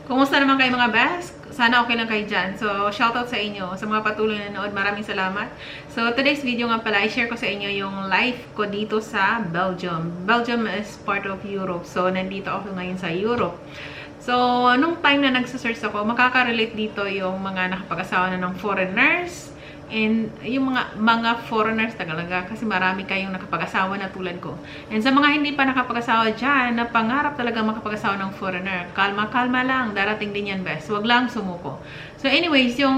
Kumusta naman kayo mga best? Sana okay lang kayo dyan. So, shoutout sa inyo, sa mga patuloy na nanood. Maraming salamat. So, today's video nga pala, i-share ko sa inyo yung life ko dito sa Belgium. Belgium is part of Europe. So, nandito ako ngayon sa Europe. So, nung time na nagsasearch ako, makaka-relate dito yung mga nakapag-asawa na ng foreigners. And yung mga foreigners talaga kasi marami kayong nakapag-asawa na tulad ko. And sa mga hindi pa nakapag-asawa dyan, na pangarap talaga makapag-asawa ng foreigner. Kalma-kalma lang, darating din yan best. Huwag lang sumuko. So anyways, yung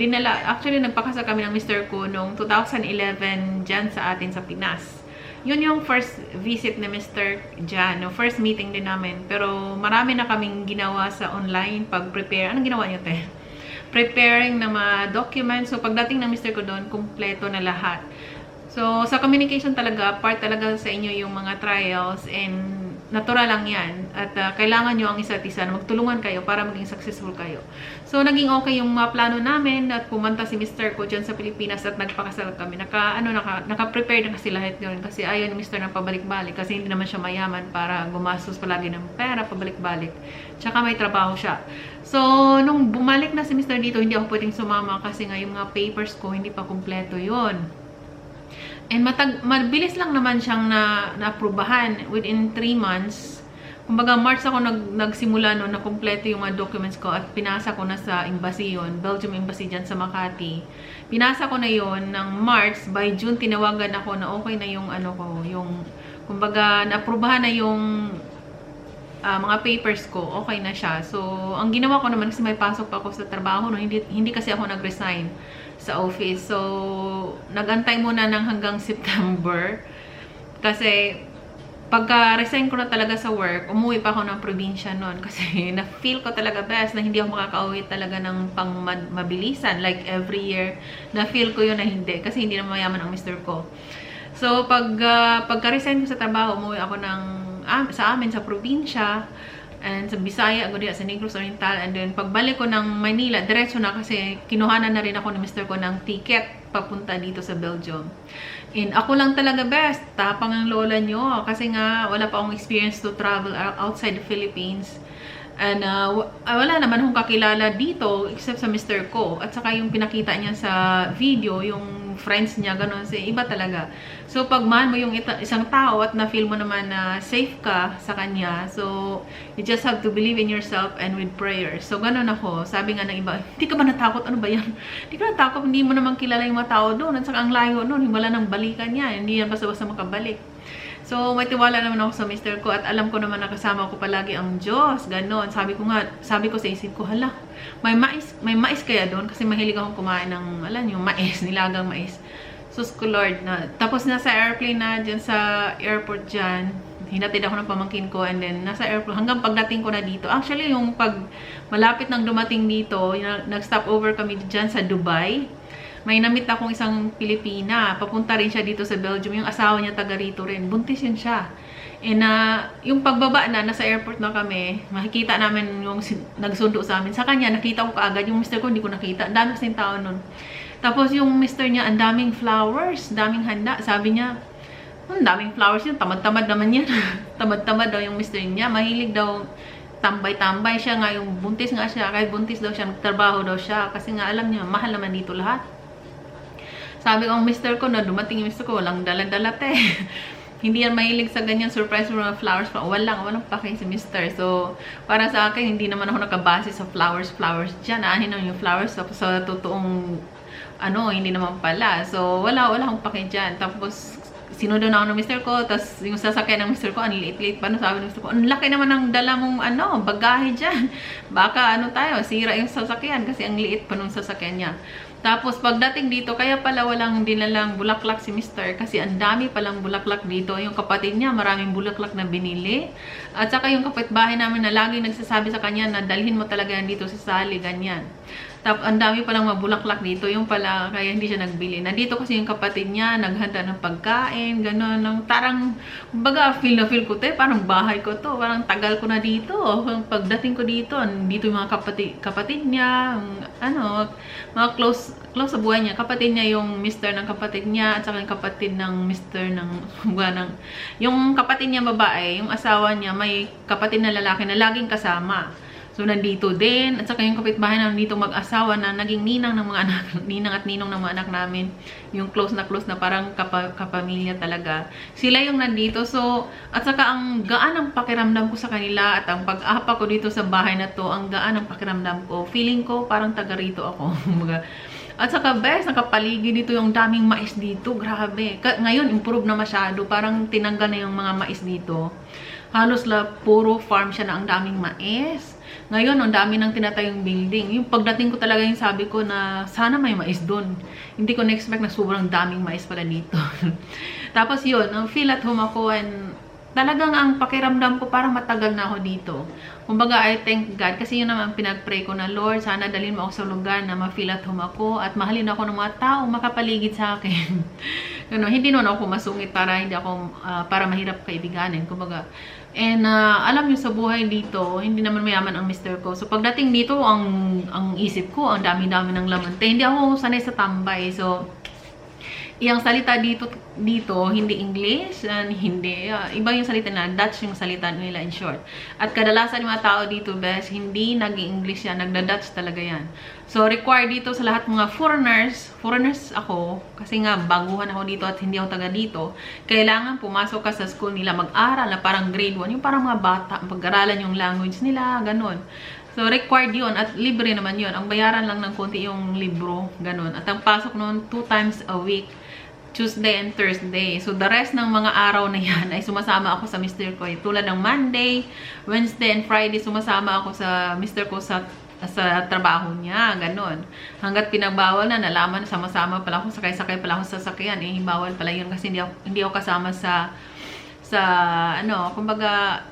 dinala, actually nagpakasal kami ng Mr. ko noong 2011 dyan sa atin sa Pinas. Yun yung first visit ni Mr. Jan, no? First meeting din namin. Pero marami na kaming ginawa sa online pag-prepare. Anong ginawa niyo, te? Preparing na mga documents. So, pagdating ng Mr. ko doon, kumpleto na lahat. So, sa communication talaga, part talaga sa inyo yung mga trials and natural lang yan. At kailangan nyo ang isa't isa na magtulungan kayo para maging successful kayo. So, naging okay yung mga plano namin at pumunta si Mr. ko dyan sa Pilipinas at nagpakasal kami. Naka-prepare na kasi lahat yun kasi ayaw ni Mr. na pabalik-balik kasi hindi naman siya mayaman para gumastos palagi ng pera, pabalik-balik. Tsaka may trabaho siya. So, nung bumalik na si Mr. dito, hindi ako pwedeng sumama kasi nga yung mga papers ko hindi pa kumpleto yun. And mabilis lang naman siyang na-aprobahan within 3 months. Kumbaga, March ako nagsimula no, na kumpleto yung mga documents ko at pinasa ko na sa embassy yun, Belgium Embassy dyan sa Makati. Pinasa ko na yon ng March. By June, tinawagan ako na okay na yung ano ko, yung, kumbaga, na-aprobahan na yung mga papers ko, okay na siya. So, ang ginawa ko naman kasi may pasok pa ako sa trabaho, no? Hindi kasi ako nag-resign sa office. So, nagantay muna ng hanggang September. Kasi, pagka-resign ko na talaga sa work, umuwi pa ako ng probinsya noon. Kasi, na-feel ko talaga best na hindi ako makaka-uwi talaga ng pang-mabilisan. Like, every year, na-feel ko yun na hindi. Kasi hindi na mayaman ang mister ko. So, pagka-resign ko sa trabaho, umuwi ako sa amin, sa probinsya. And sa Bisaya, sa Negros Oriental. And then, pagbalik ko ng Manila, diretso na kasi kinuhanan na rin ako ni Mr. ko ng ticket papunta dito sa Belgium. And ako lang talaga best. Tapang ang lola nyo. Kasi nga, wala pa akong experience to travel outside the Philippines. And wala naman akong kakilala dito except sa Mr. ko. At saka yung pinakita niya sa video, yung friends niya, gano'n. Iba talaga. So, pag mahal mo yung isang tao at na-feel mo naman na safe ka sa kanya, so, you just have to believe in yourself and with prayers. So, gano'n ako. Sabi nga ng iba, hindi ka ba natakot? Ano ba yan? Hindi ka natakot, hindi mo naman kilala yung mga tao doon. At saka ang layo doon, wala nang balikan niya. Hindi yan basta-basta makabalik. So, may tiwala naman ako sa Mr. ko at alam ko naman na kasama ko palagi ang Diyos. Ganon. Sabi ko sa isip ko, hala, may mais kaya doon? Kasi mahilig akong kumain ng, alam yung mais, nilagang mais. Sus ko Lord na. Tapos nasa airplane na dyan sa airport dyan. Hinatid ako ng pamangkin ko and then nasa airport hanggang pagdating ko na dito. Actually, yung pag malapit nang dumating dito, nag-stop over kami dyan sa Dubai. May namit akong isang Pilipina. Papunta rin siya dito sa Belgium. Yung asawa niya taga rito rin. Buntis yun siya. And yung pagbaba na, nasa airport na kami, makikita namin yung nagsundo sa amin. Sa kanya, nakita ko kaagad. Yung mister ko, hindi ko nakita. Ang dami kasing tao nun. Tapos yung mister niya, ang daming flowers. Daming handa. Sabi niya, ang daming flowers yun. Tamad-tamad naman yan. Tamad-tamad daw yung mister niya. Mahilig daw tambay-tambay siya nga. Yung buntis nga siya. Kahit buntis daw siya, nagtrabaho daw siya. Kasi nga alam niya, mahal naman dito lahat. Sabi ko ang mister ko na dumating yung mister ko, walang dala-dala te. Hindi yan mahilig sa ganyan surprise mga flowers pa. Walang pake si mister. So, para sa akin, hindi naman ako nakabase sa flowers dyan. Anin naman yung flowers sa totoong, hindi naman pala. So, wala akong pake dyan. Tapos, sinudo na ako ng mister ko. Tapos, yung sasakyan ng mister ko, ang liit-liit pa. Sabi ng mister ko, ang laki naman ng dala mong, bagahe dyan. Baka, sira yung sasakyan. Kasi ang liit pa nung sasakyan niya. Tapos, pagdating dito, kaya pala walang dinalang bulaklak si Mr. Kasi ang dami palang bulaklak dito. Yung kapatid niya, maraming bulaklak na binili. At saka yung kapitbahay namin na laging nagsasabi sa kanya na dalhin mo talaga yan dito sa sali, ganyan. Tapos, ang dami palang mabulaklak dito. Yung pala, kaya hindi siya nagbili. Nandito kasi yung kapatid niya, naghanda ng pagkain, gano'n. Tarang, baga, feel ko to, parang bahay ko to. Parang tagal ko na dito. Pagdating ko dito, dito yung mga kapatid niya, mga close sa buhay niya. Kapatid niya yung mister ng kapatid niya, at saka yung kapatid ng mister yung kapatid niya babae, yung asawa niya, may kapatid na lalaki na laging kasama. So, nandito din. At saka yung kapitbahay na nandito mag-asawa na naging ninang ng mga anak, ninang at ninong ng mga anak namin. Yung close na parang kapamilya talaga. Sila yung nandito. So, at saka ang gaan ang pakiramdam ko sa kanila at ang pag-apa ko dito sa bahay na to, ang gaan ang pakiramdam ko. Feeling ko parang taga rito ako. At saka best, nakapaligid dito yung daming mais dito. Grabe. Ngayon, improve na masyado. Parang tinanggal na yung mga mais dito. Halos puro farm siya na ang daming mais. Ngayon, ang dami ng tinatayong building. Yung pagdating ko talaga yung sabi ko na sana may mais doon. Hindi ko na-expect na sobrang daming mais pala dito. Tapos yun, ang feel at home ako and talagang ang pakiramdam ko parang matagal na ako dito. Kumbaga, I thank God kasi yun naman pinag-pray ko na, Lord, sana dalhin mo ako sa lugar na ma-feel at home ako at mahalin ako ng mga tao makapaligid sa akin. Hindi naman ako masungit para hindi ako para mahirap kaibiganin. Kumbaga, and alam niyo sa buhay dito, hindi naman mayaman ang mister ko. So pagdating dito, ang isip ko, ang dami-dami ng laman. Hindi ako sanay sa tambay. So iyang salita dito hindi English and hindi iba yung salita na Dutch yung salita nila in short. At kadalasan yung mga tao dito bes hindi nag-English yan, nagda-Dutch talaga yan. So required dito sa lahat mga foreigners ako kasi nga baguhan ako dito at hindi ako taga dito. Kailangan pumasok ka sa school nila mag-aral na parang grade 1, yung parang mga bata, pag-aralan yung language nila, ganun. So, required yun at libre naman yun. Ang bayaran lang ng konti yung libro, ganun. At ang pasok noon 2 times a week, Tuesday and Thursday. So, the rest ng mga araw na yan ay sumasama ako sa mister ko. Tulad ng Monday, Wednesday, and Friday, sumasama ako sa mister ko sa trabaho niya, ganun. Hanggat pinagbawal na, nalaman, sama-sama pala ako, sakay-sakay pala ako sa sasakyan. Bawal pala yun kasi hindi ako kasama sa kumbaga,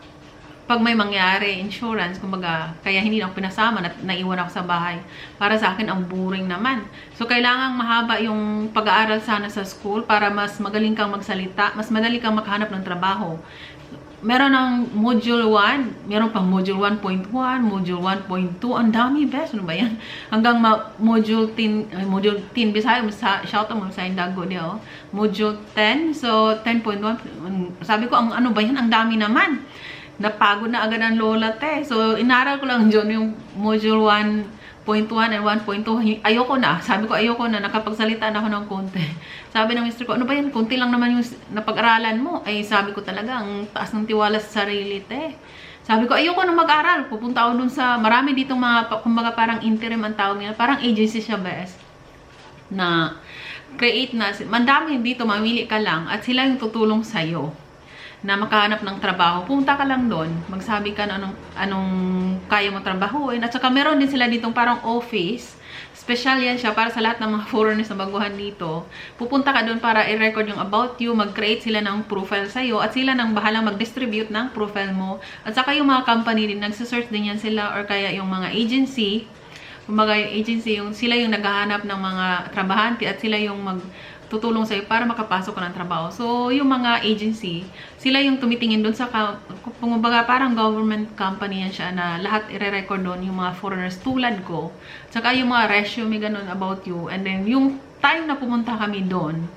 pag may mangyari, insurance, kumbaga, kaya hindi na ako pinasama, naiwan ako sa bahay. Para sa akin, ang boring naman. So, kailangang mahaba yung pag-aaral sana sa school para mas magaling kang magsalita, mas madali kang makahanap ng trabaho. Meron ng Module 1, meron pang Module 1.1, Module 1.2, ang dami, best. Ano ba yan? Hanggang Module 10, Bisaya, shout out mo sa Indago niya, Module 10, so 10.1, sabi ko, ano ba yan? Ang dami naman. Napagod na agad ang lola te. So, inaral ko lang dyan yung module 1.1 and 1.2. Ayoko na. Sabi ko, ayoko na. Nakapagsalita na ako ng konti. Sabi ng mister ko, ano ba yan? Konti lang naman yung napag-aralan mo. Ay, sabi ko talaga, ang taas ng tiwala sa sarili te. Sabi ko, ayoko na mag-aral. Pupunta ako dun sa, marami ditong mga, kumbaga parang interim ang tawag nila. Parang agency siya best. Na create na, mandami dito, mamili ka lang. At sila yung tutulong sa'yo na makahanap ng trabaho. Punta ka lang doon, magsabi ka na anong kaya mo trabahuin. At saka meron din sila ditong parang office. Special yan siya para sa lahat ng mga foreigners na baguhan dito. Pupunta ka doon para i-record yung about you, mag-create sila ng profile sa'yo, at sila nang bahalang mag-distribute ng profile mo. At saka yung mga company din, nagsisearch din yan sila, or kaya yung mga agency, kumbaga yung agency, sila yung naghahanap ng mga trabahante at sila yung tutulong sa'yo para makapasok ka ng trabaho. So, yung mga agency, sila yung tumitingin doon sa, kumbaga parang government company yan siya na lahat i-record doon yung mga foreigners tulad ko. Saka yung mga resume, ganun, about you. And then, yung time na pumunta kami doon,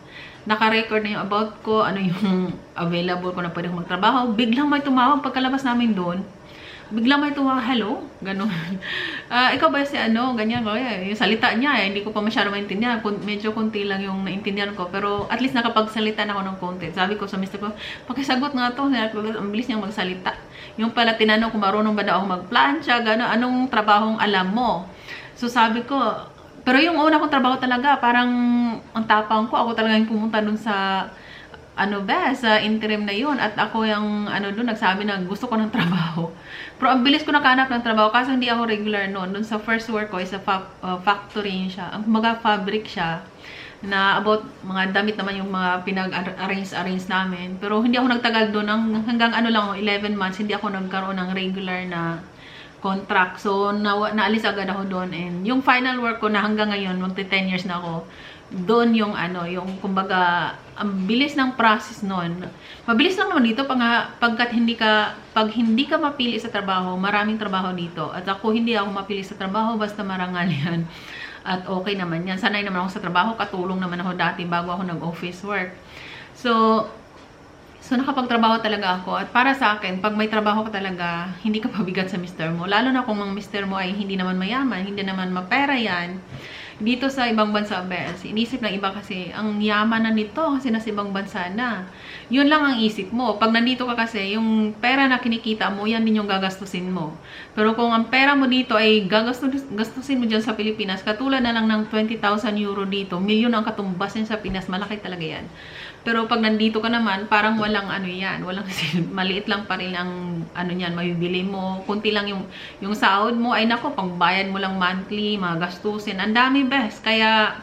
naka-record na yung about ko, ano yung available ko na pwede kong magtrabaho. Biglang may tumawag pagkalabas namin doon. Biglang may tumawag, hello? Ganun. Ikaw ba si ano? Ganyan. Yung salita niya, hindi ko pa masyado maintindihan. Medyo konti lang yung naintindihan ko. Pero at least nakapagsalita na ako ng konti. Sabi ko sa mister ko, pakisagot nga to. Ang bilis niyang magsalita. Yung pala tinanong kung marunong ba daw ako magplansya, gano'n. Anong trabahong alam mo? So sabi ko, pero yung una kong trabaho talaga, parang ang tapang ko. Ako talaga yung pumunta dun sa sa interim na yun. At ako yung, doon, nagsabi na gusto ko ng trabaho. Pero ang bilis ko nakahanap ng trabaho kasi hindi ako regular noon. Doon sa first work ko, is a factory siya. Ang mga fabric siya, na about mga damit naman yung mga pinag-arrange namin. Pero hindi ako nagtagal doon. Hanggang 11 months, hindi ako nagkaroon ng regular na contract. So, naalis agad ako doon. And yung final work ko na hanggang ngayon, magti 10 years na ako, doon yung yung kumbaga, ang bilis ng process noon. Mabilis lang naman dito pag hindi ka mapili sa trabaho, maraming trabaho dito. At ako hindi ako mapili sa trabaho basta marangal yan. At okay naman yan. Sanay naman ako sa trabaho, katulong naman ako dati bago ako nag-office work. So So, nakapagtrabaho talaga ako. At para sa akin, pag may trabaho ka talaga, hindi ka pabigat sa mister mo. Lalo na kung ang mister mo ay hindi naman mayaman, hindi naman mapera yan. Dito sa ibang bansa, bes, inisip ng iba kasi, ang yaman na nito kasi nasa ibang bansa na. Yun lang ang isip mo. Pag nandito ka kasi, yung pera na kinikita mo, yan din yung gagastusin mo. Pero kung ang pera mo dito ay gastusin mo dyan sa Pilipinas, katulad na lang ng 20,000 euro dito, milyon ang katumbasin sa Pinas, malaki talaga yan. Pero pag nandito ka naman, parang walang ano yan, walang maliit lang pa rin ang ano niyan, mabibili mo. Kunti lang yung sahod mo, ay nako, pangbayad mo lang monthly, mga gastusin. Ang dami, best. Kaya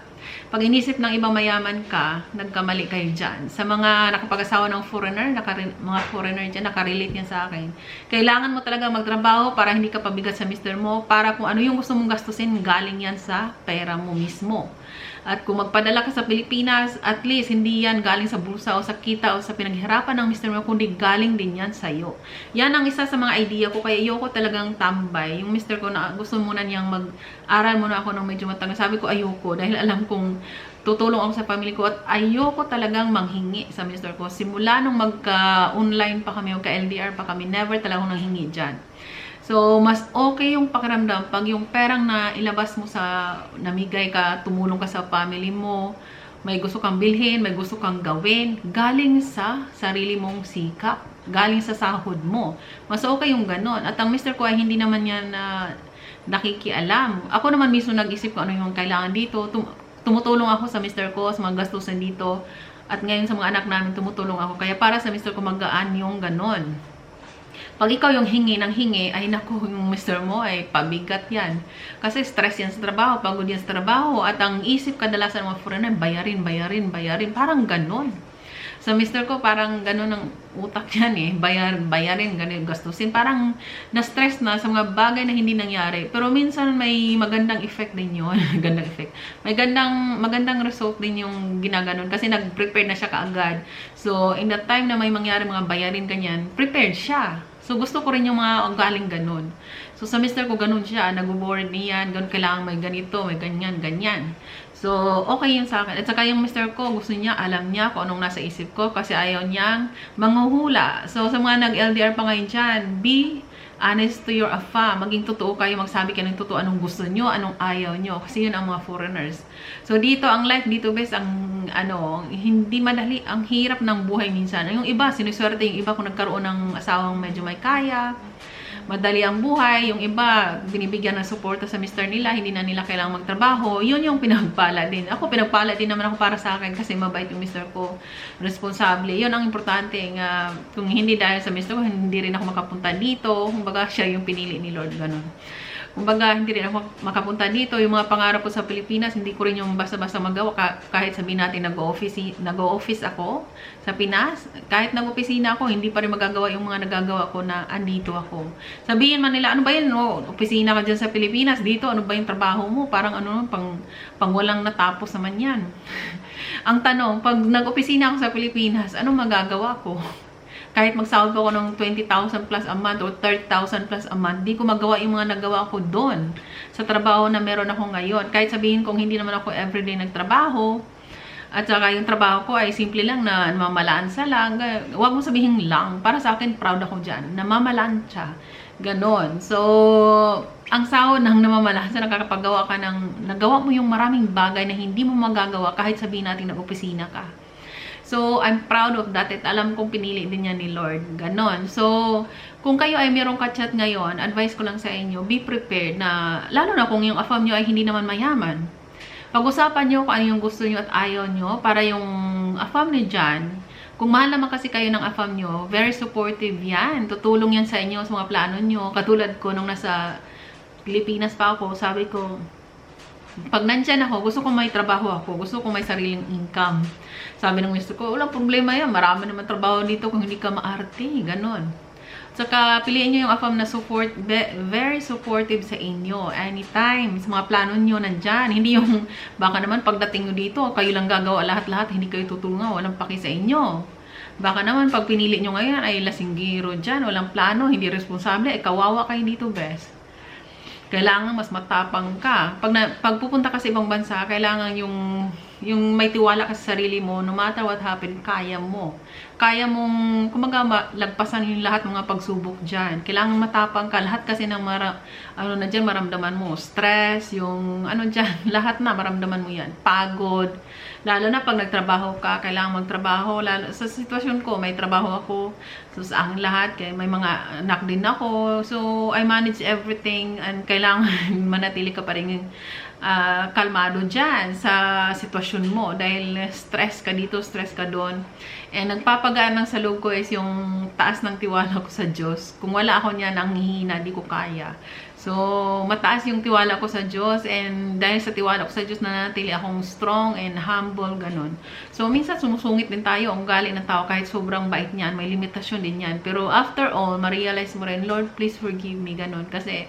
pag inisip ng ibang mayaman ka, nagkamali kayo dyan. Sa mga nakapag-asawa ng foreigner, mga foreigner dyan, nakarelate yan sa akin. Kailangan mo talaga magtrabaho para hindi ka pabigat sa mister mo, para kung ano yung gusto mong gastusin, galing yan sa pera mo mismo. At kung magpadala ka sa Pilipinas, at least hindi yan galing sa bulsa o sa kita o sa pinaghirapan ng mister mo, kundi galing din yan sa'yo. Yan ang isa sa mga idea ko, kaya ayoko talagang tambay. Yung mister ko na gusto muna niyang mag-aral muna ako ng medyo matagal. Sabi ko ayoko dahil alam kong tutulong ako sa family ko at ayoko talagang manghingi sa mister ko. Simula nung magka-online pa kami o ka-LDR pa kami, never talaga akong nanghingi dyan. So, mas okay yung pakiramdam pag yung perang na ilabas mo sa namigay ka, tumulong ka sa family mo, may gusto kang bilhin, may gusto kang gawin, galing sa sarili mong sikap, galing sa sahod mo. Mas okay yung ganon. At ang mister ko ay hindi naman yan nakikialam. Ako naman mismo nag-isip ko ano yung kailangan dito. Tumutulong ako sa mister ko, sa mga gastusin dito. At ngayon sa mga anak namin, tumutulong ako. Kaya para sa mister ko, magaan yung ganon. Pag ikaw yung hingi ng hingi, ay naku, yung mister mo ay pabigat yan. Kasi stress yan sa trabaho, pagod yan sa trabaho. At ang isip kadalasan ng mga foreigner, bayarin. Parang ganon. Sa mister ko, parang ganon ang utak yan eh. Bayarin, ganon, gastusin. Parang na-stress na sa mga bagay na hindi nangyari. Pero minsan may magandang effect din yun. Magandang effect. May magandang result din yung ginaganon. Kasi nag-prepare na siya kaagad. So, in that time na may mangyari mga bayarin kanyan, prepared siya. So, gusto ko rin yung mga galing ganun. So, sa mister ko, ganun siya. Nag-board niyan. Ganun, kailangan may ganito, may ganyan. So, okay yun sa akin. At saka yung mister ko, gusto niya, alam niya kung anong nasa isip ko kasi ayaw niyang manghuhula. So, sa mga nag-LDR pa ngayon dyan, be honest to your afa. Maging totoo kayo, magsabi kayo ng totoo anong gusto nyo, anong ayaw nyo. Kasi yun ang mga foreigners. So, dito, ang life dito, bes, hindi madali, ang hirap ng buhay minsan. Yung iba, sinuswerte yung iba kung nagkaroon ng asawang medyo may kaya, madali ang buhay. Yung iba, binibigyan ng suporta sa mister nila, hindi na nila kailangang magtrabaho. Yun yung pinagpala din. Ako, pinagpala din naman ako para sa akin kasi mabait yung mister ko, responsable. Yun ang importante. Kung hindi dahil sa mister ko, hindi rin ako makapunta dito. Kumbaga, siya yung pinili ni Lord, ganun. Kumbaga, hindi rin ako makapunta dito. Yung mga pangarap ko sa Pilipinas, hindi ko rin yung basta-basta magawa. Kahit sabihin natin nag-o-office ako sa Pinas. Kahit nag-opisina ako, hindi pa rin magagawa yung mga nagagawa ko na andito ako. Sabihin man nila, ano ba yun? Opisina ka dyan sa Pilipinas. Dito, ano ba yung trabaho mo? Parang pang walang natapos naman yan. Ang tanong, pag nag-opisina ako sa Pilipinas, anong magagawa ko? Kahit magsahod ko ng 20,000 plus a month or 30,000 plus a month, di ko magawa yung mga nagawa ko doon sa trabaho na meron ako ngayon. Kahit sabihin kong hindi naman ako everyday nagtrabaho, at saka yung trabaho ko ay simple lang na namamalansa lang. Huwag mo sabihin lang. Para sa akin, proud ako dyan. Namamalansya. Ganon. So, ang sahod ng namamalansa, nakakapagawa ka nagawa mo yung maraming bagay na hindi mo magagawa kahit sabihin natin nag-opisina ka. So, I'm proud of that at alam kong pinili din yan ni Lord. Ganon. So, kung kayo ay mayroong ka-chat ngayon, advice ko lang sa inyo, be prepared na, lalo na kung yung afam nyo ay hindi naman mayaman. Pag-usapan nyo kung ano yung gusto nyo at ayaw nyo para yung afam nyo dyan. Kung mahal naman kasi kayo ng afam nyo, very supportive yan. Tutulong yan sa inyo sa mga plano nyo. Katulad ko nung nasa Pilipinas pa ako, sabi ko, pag nandyan ako, gusto ko may trabaho ako. Gusto ko may sariling income. Sabi ng mister ko, walang problema yan. Marami naman trabaho dito kung hindi ka maarte. Ganon. Saka, piliin nyo yung afam na very supportive sa inyo. Anytime. Sa mga plano nyo nandyan. Hindi yung, baka naman pagdating nyo dito, kayo lang gagawa lahat-lahat. Hindi kayo tutulungan. Walang paki sa inyo. Baka naman, pag pinili nyo ngayon, ay lasinggiro dyan. Walang plano. Hindi responsable. Kawawa kayo dito, best. Kailangan mas matapang ka. Pag pupunta ka sa ibang bansa, kailangan yung may tiwala ka sa sarili mo, no matter what happen, kaya mo. kaya mong, kumaga, lagpasan yung lahat mga pagsubok dyan. Kailangan matapang ka. Lahat kasi ng maramdaman mo. Stress, yung dyan, lahat na maramdaman mo yan. Pagod. Lalo na pag nagtrabaho ka, kailangan magtrabaho. Lalo sa sitwasyon ko, may trabaho ako. So, sa aking lahat, kaya may mga anak din ako. So, I manage everything and kailangan manatili ka pa rin kalmado dyan sa sitwasyon mo dahil stress ka dito, stress ka doon. And nagpapagaan ng sa loob ko is yung taas ng tiwala ko sa Diyos. Kung wala ako niyan, ang hihina, di ko kaya. So, mataas yung tiwala ko sa Diyos and dahil sa tiwala ko sa Diyos, nanatili akong strong and humble, ganun. So, minsan sumusungit din tayo ang ugali ng tao kahit sobrang bait niyan, may limitasyon din yan. Pero after all, ma-realize mo rin, Lord, please forgive me, ganun. Kasi,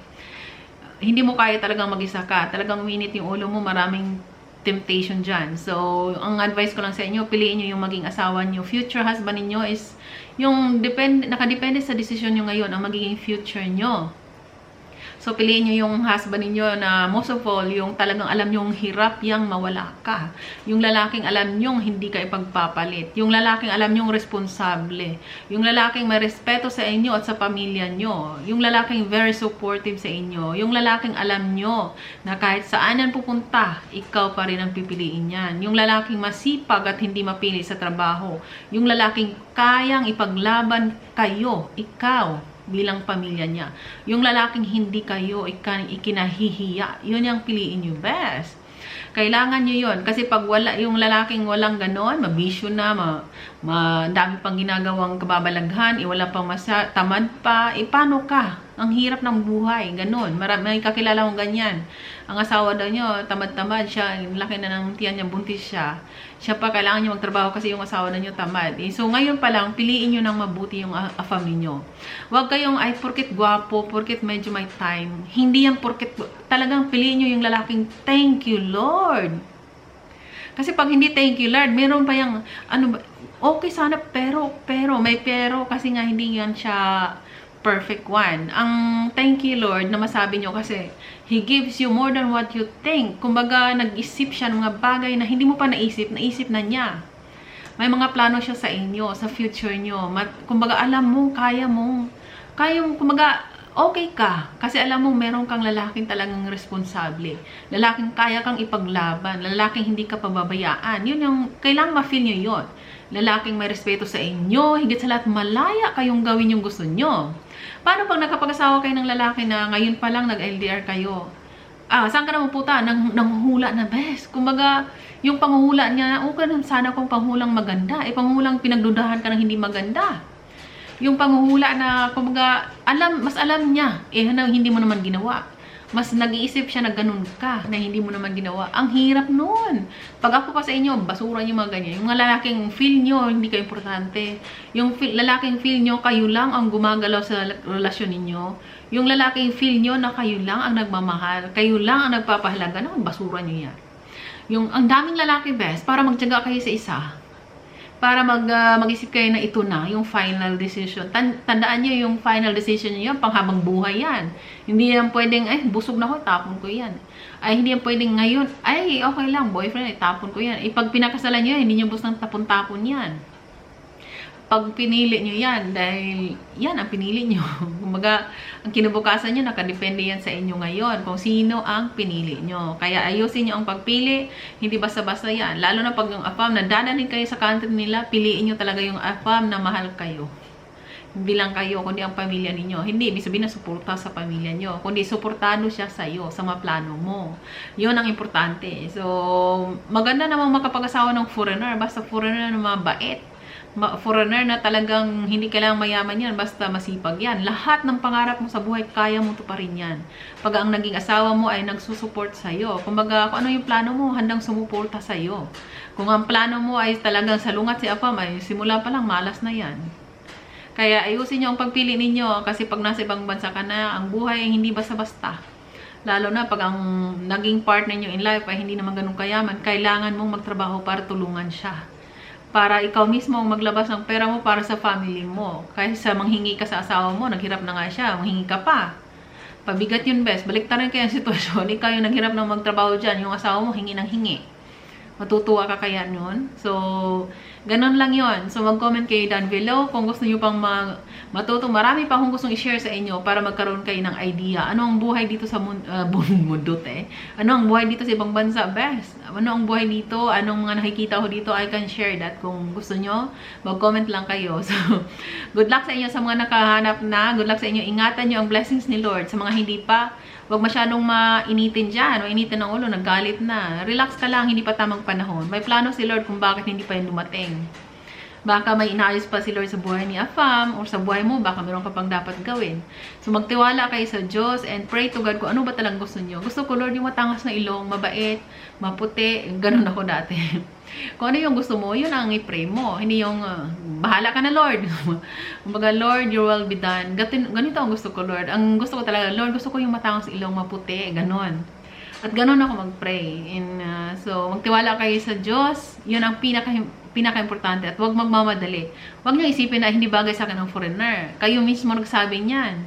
hindi mo kaya talagang mag-isa ka. Talagang uminit yung ulo mo, maraming temptation dyan. So, ang advice ko lang sa inyo, piliin nyo yung maging asawa nyo. Future husband niyo is yung nakadepende sa desisyon nyo ngayon, ang magiging future nyo. So, piliin nyo yung husband niyo na most of all, yung talagang alam nyong hirap yang mawala ka. Yung lalaking alam nyong hindi ka ipagpapalit. Yung lalaking alam nyong responsable. Yung lalaking may respeto sa inyo at sa pamilya nyo. Yung lalaking very supportive sa inyo. Yung lalaking alam nyo na kahit saan yan pupunta, ikaw pa rin ang pipiliin yan. Yung lalaking masipag at hindi mapili sa trabaho. Yung lalaking kayang ipaglaban kayo, ikaw, bilang pamilya niya. Yung lalaking hindi kayo ikinahihiya, yun yung piliin nyo best. Kailangan nyo yun. Kasi pag wala, yung lalaking walang ganon, mabisyo na, dami pang ginagawang kababalaghan, wala pang tamad pa, paano ka? Ang hirap ng buhay, ganon. May kakilala kong ganyan. Ang asawa daw nyo, tamad-tamad siya, laki na ng tiyan niya, buntis siya. Siya pa, kailangan nyo magtrabaho kasi yung asawa na nyo tamad. So, ngayon pa lang, piliin nyo ng mabuti yung afam ninyo. Huwag kayong, porket gwapo, porket medyo may time. Hindi yan porket, talagang piliin nyo yung lalaking, thank you, Lord. Kasi pag hindi thank you, Lord, meron pa yung, okay sana, pero, may pero, kasi nga hindi yan siya perfect one. Ang thank you, Lord, na masabi nyo kasi, He gives you more than what you think. Kumbaga, nag-isip siya ng mga bagay na hindi mo pa naisip na niya. May mga plano siya sa inyo, sa future nyo. Kumbaga, alam mo, kaya mo, kumbaga, okay ka. Kasi alam mo, meron kang lalaking talagang responsable. Lalaking kaya kang ipaglaban. Lalaking hindi ka pababayaan. Yun yung, kailangan ma-feel nyo yun. Lalaking may respeto sa inyo. Higit sa lahat, malaya kayong gawin yung gusto nyo. Paano pag nakapag-asawa kayo ng lalaki na ngayon pa lang nag-LDR kayo? Saan ka naman puta? Nanghuhula na best. Kumbaga, yung panghuhula niya, okay na sana kung panghulang maganda. Panghulang pinagdudahan ka ng hindi maganda. Yung panghuhula na, kumbaga, mas alam niya, hindi mo naman ginawa. Mas nag-iisip siya na ganun ka, na hindi mo naman ginawa. Ang hirap nun. Pag ako pa sa inyo, basura niyo mga ganyan. Yung lalaking feel nyo, hindi kayo importante. Yung lalaking feel nyo, kayo lang ang gumagalaw sa relasyon ninyo. Yung lalaking feel nyo na kayo lang ang nagmamahal. Kayo lang ang nagpapahalaga. Basura nyo yan. Yung ang daming lalaki best, para magtiyaga kayo sa isa. Para mag-isip kayo na ito na, yung final decision. Tandaan nyo yung final decision nyo, panghabang buhay yan. Hindi yan pwedeng, busog na ako, tapon ko yan. Hindi yan pwedeng ngayon, okay lang, boyfriend, tapon ko yan. Pag pinakasalan nyo yan, hindi nyo bustang tapon-tapon yan. Pag pinili nyo yan, dahil yan ang pinili nyo. Kumbaga, ang kinabukasan nyo, nakadepende yan sa inyo ngayon, kung sino ang pinili nyo. Kaya ayusin nyo ang pagpili, hindi basta-basta yan. Lalo na pag yung afam, na dadanin kayo sa country nila, piliin nyo talaga yung afam na mahal kayo. Hindi lang kayo, kundi ang pamilya ninyo. Hindi, ibig sabihin na suporta sa pamilya nyo. Kundi suportado siya sa'yo, sa mga plano mo. Yun ang importante. So, maganda namang makapag-asawa ng foreigner, basta foreigner na mabait. Foreigner na talagang hindi kailangang mayaman yan, basta masipag yan. Lahat ng pangarap mo sa buhay, kaya mo to pa rin yan. Pag ang naging asawa mo ay nagsusupport sa'yo. Kumbaga, kung ano yung plano mo, handang sumuporta sa'yo. Kung ang plano mo ay talagang salungat si Apam, ay simula pa lang, malas na yan. Kaya ayusin nyo ang pagpili ninyo, kasi pag nasa ibang bansa ka na, ang buhay ay hindi basta-basta. Lalo na pag ang naging partner nyo in life ay hindi naman ganun kayaman, kailangan mong magtrabaho para tulungan siya. Para ikaw mismo ang maglabas ng pera mo para sa family mo. Kaysa manghingi ka sa asawa mo, naghirap na nga siya, manghingi ka pa. Pabigat yun best. Baliktarin kayo ang sitwasyon. Ikaw yung naghirap ng magtrabaho dyan, yung asawa mo hingi ng hingi. Matutuwa ka kaya nun. So, ganun lang yon. So, mag-comment kayo down below kung gusto nyo pang matuto. Marami pa akong gustong i-share sa inyo para magkaroon kayo ng idea. Ano ang buhay dito sa mundo, Ano ang buhay dito sa ibang bansa? Best. Ano ang buhay dito? Anong mga nakikita ko dito? I can share that. Kung gusto nyo, mag-comment lang kayo. So, good luck sa inyo sa mga nakahanap na. Good luck sa inyo. Ingatan nyo ang blessings ni Lord. Sa mga hindi pa, huwag masyadong mainitin dyan. Mainitin ng ulo, naggalit na. Relax ka lang, hindi pa tamang panahon. May plano si Lord kung bakit hindi pa yun dumating. Baka may inaayos pa si Lord sa buhay ni Afam or sa buhay mo, baka meron ka pang dapat gawin. So magtiwala kayo sa Diyos and pray to God kung ano ba talagang gusto nyo. Gusto ko, Lord, yung matangas na ilong, mabait, maputi, ganun ako dati. Kung ano yung gusto mo, yun ang i-pray mo. Hindi yung, bahala ka na, Lord. Kumbaga, Lord, your will be done. Ganito ang gusto ko, Lord. Ang gusto ko talaga, Lord, gusto ko yung matangas ilong, maputi, ganun. At ganun ako mag-pray. So, magtiwala kayo sa Diyos. Yun ang pinaka-importante. At huwag magmamadali. Huwag niyo isipin na hindi bagay sa akin ng foreigner. Kayo mismo nagsabi niyan.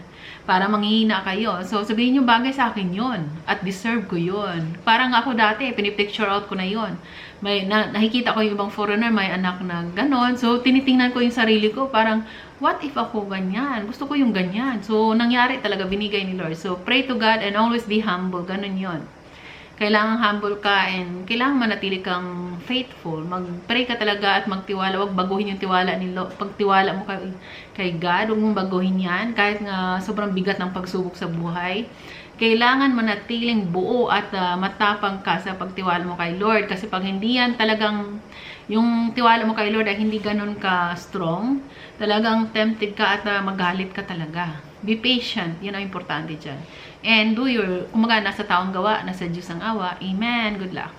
Para manghihina kayo. So, sabihin niyo bagay sa akin yun. At deserve ko yun. Parang ako dati, pinipicture out ko na yun. Nakikita ko yung ibang foreigner, may anak na ganon. So, tinitingnan ko yung sarili ko. Parang, what if ako ganyan? Gusto ko yung ganyan. So, nangyari talaga, binigay ni Lord. So, pray to God and always be humble. Ganon yun. Kailangan humble ka and kailangan manatili kang faithful. Mag-pray ka talaga at magtiwala. Huwag baguhin yung tiwala ni Lord. Pagtiwala mo kay God, huwag mong baguhin yan. Kahit nga sobrang bigat ng pagsubok sa buhay. Kailangan manatiling buo at matapang ka sa pagtiwala mo kay Lord. Kasi pag hindi yan talagang, yung tiwala mo kay Lord ay hindi ganun ka strong, talagang tempted ka at magalit ka talaga. Be patient. Yun ang importante dyan. And do your, kumaga, nasa taong gawa, nasa Diyos ang awa. Amen. Good luck.